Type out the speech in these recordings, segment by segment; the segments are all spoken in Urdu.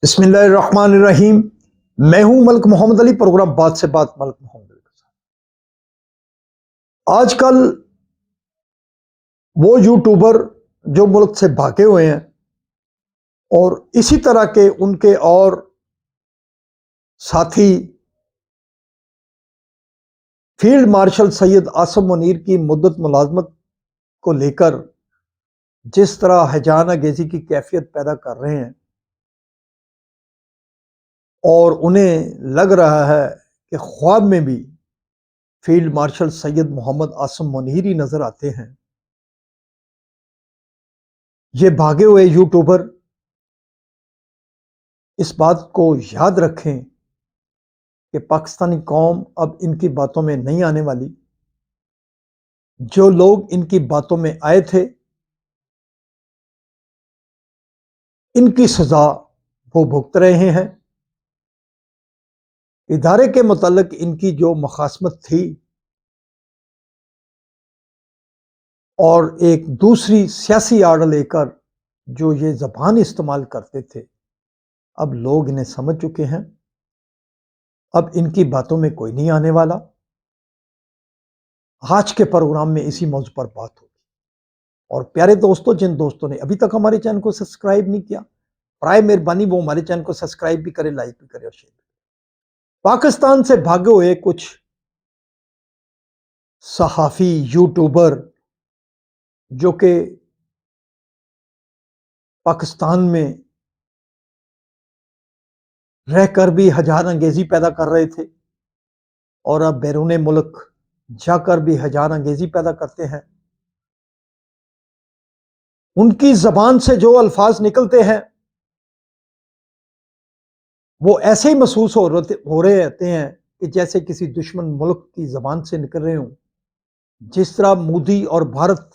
بسم اللہ الرحمن الرحیم۔ میں ہوں ملک محمد علی، پروگرام بات سے بات ملک محمد علی کے ساتھ۔ آج کل وہ یوٹیوبر جو ملک سے بھاگے ہوئے ہیں اور اسی طرح کے ان کے اور ساتھی فیلڈ مارشل سید عاصم منیر کی مدت ملازمت کو لے کر جس طرح ہیجان انگیزی کی کیفیت پیدا کر رہے ہیں اور انہیں لگ رہا ہے کہ خواب میں بھی فیلڈ مارشل سید محمد عاصم منیر ہی نظر آتے ہیں، یہ بھاگے ہوئے یوٹیوبر اس بات کو یاد رکھیں کہ پاکستانی قوم اب ان کی باتوں میں نہیں آنے والی۔ جو لوگ ان کی باتوں میں آئے تھے ان کی سزا وہ بھگت رہے ہیں۔ ادارے کے متعلق ان کی جو مخاصمت تھی اور ایک دوسری سیاسی آڑ لے کر جو یہ زبان استعمال کرتے تھے، اب لوگ انہیں سمجھ چکے ہیں، اب ان کی باتوں میں کوئی نہیں آنے والا۔ آج کے پروگرام میں اسی موضوع پر بات ہوگی۔ اور پیارے دوستوں، جن دوستوں نے ابھی تک ہمارے چینل کو سبسکرائب نہیں کیا، برائے مہربانی وہ ہمارے چینل کو سبسکرائب بھی کرے، لائک بھی کرے اور شیئر بھی کرے۔ پاکستان سے بھاگے ہوئے کچھ صحافی یوٹیوبر جو کہ پاکستان میں رہ کر بھی ہیجان انگیزی پیدا کر رہے تھے اور اب بیرون ملک جا کر بھی ہیجان انگیزی پیدا کرتے ہیں، ان کی زبان سے جو الفاظ نکلتے ہیں وہ ایسے ہی محسوس ہو رہے رہتے ہیں کہ جیسے کسی دشمن ملک کی زبان سے نکل رہے ہوں۔ جس طرح مودی اور بھارت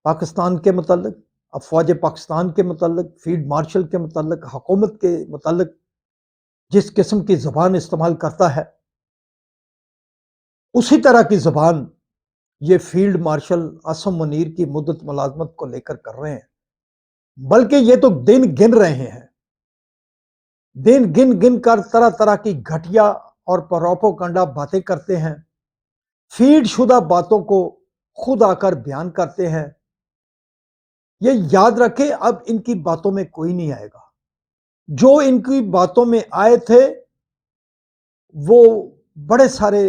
پاکستان کے متعلق، افواج پاکستان کے متعلق، فیلڈ مارشل کے متعلق، حکومت کے متعلق جس قسم کی زبان استعمال کرتا ہے، اسی طرح کی زبان یہ فیلڈ مارشل عاصم منیر کی مدت ملازمت کو لے کر رہے ہیں، بلکہ یہ تو دن گن رہے ہیں، دن گن گن کر طرح طرح کی گھٹیا اور پروپیگنڈا باتیں کرتے ہیں، فیڈ شدہ باتوں کو خود آ کر بیان کرتے ہیں۔ یہ یاد رکھیں، اب ان کی باتوں میں کوئی نہیں آئے گا۔ جو ان کی باتوں میں آئے تھے وہ بڑے سارے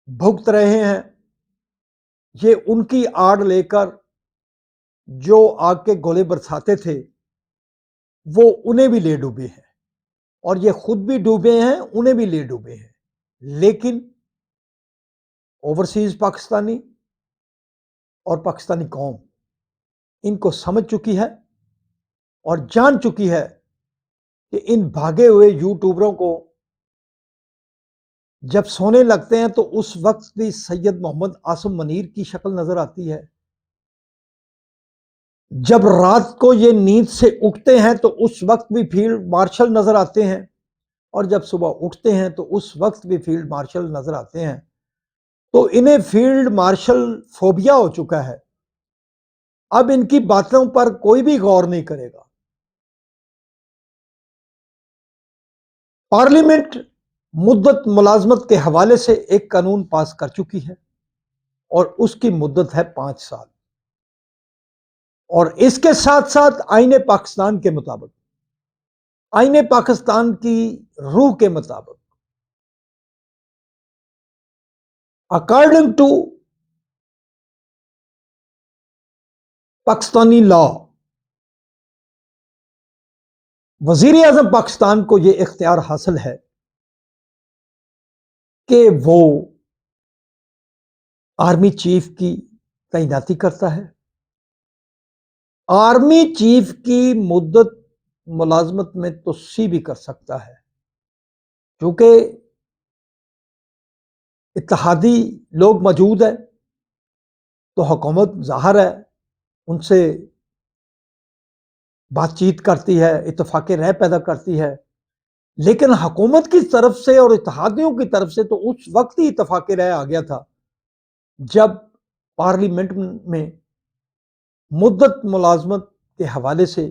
بھگت رہے ہیں۔ یہ ان کی آڑ لے کر جو آگ کے گولے برساتے تھے وہ انہیں بھی لے ڈوبے ہیں، اور یہ خود بھی ڈوبے ہیں، انہیں بھی لے ڈوبے ہیں۔ لیکن اوورسیز پاکستانی اور پاکستانی قوم ان کو سمجھ چکی ہے اور جان چکی ہے کہ ان بھاگے ہوئے یوٹیوبروں کو جب سونے لگتے ہیں تو اس وقت بھی سید محمد عاصم منیر کی شکل نظر آتی ہے، جب رات کو یہ نیند سے اٹھتے ہیں تو اس وقت بھی فیلڈ مارشل نظر آتے ہیں، اور جب صبح اٹھتے ہیں تو اس وقت بھی فیلڈ مارشل نظر آتے ہیں۔ تو انہیں فیلڈ مارشل فوبیا ہو چکا ہے، اب ان کی باتوں پر کوئی بھی غور نہیں کرے گا۔ پارلیمنٹ مدت ملازمت کے حوالے سے ایک قانون پاس کر چکی ہے اور اس کی مدت ہے 5 سال، اور اس کے ساتھ ساتھ آئین پاکستان کے مطابق، آئین پاکستان کی روح کے مطابق، اکارڈنگ ٹو پاکستانی لا، وزیر اعظم پاکستان کو یہ اختیار حاصل ہے کہ وہ آرمی چیف کی تعیناتی کرتا ہے۔ آرمی چیف کی مدت ملازمت میں توسیع بھی کر سکتا ہے، کیونکہ اتحادی لوگ موجود ہیں تو حکومت ظاہر ہے ان سے بات چیت کرتی ہے، اتفاق رائے پیدا کرتی ہے، لیکن حکومت کی طرف سے اور اتحادیوں کی طرف سے تو اس وقت ہی اتفاق رائے آ گیا تھا جب پارلیمنٹ میں مدت ملازمت کے حوالے سے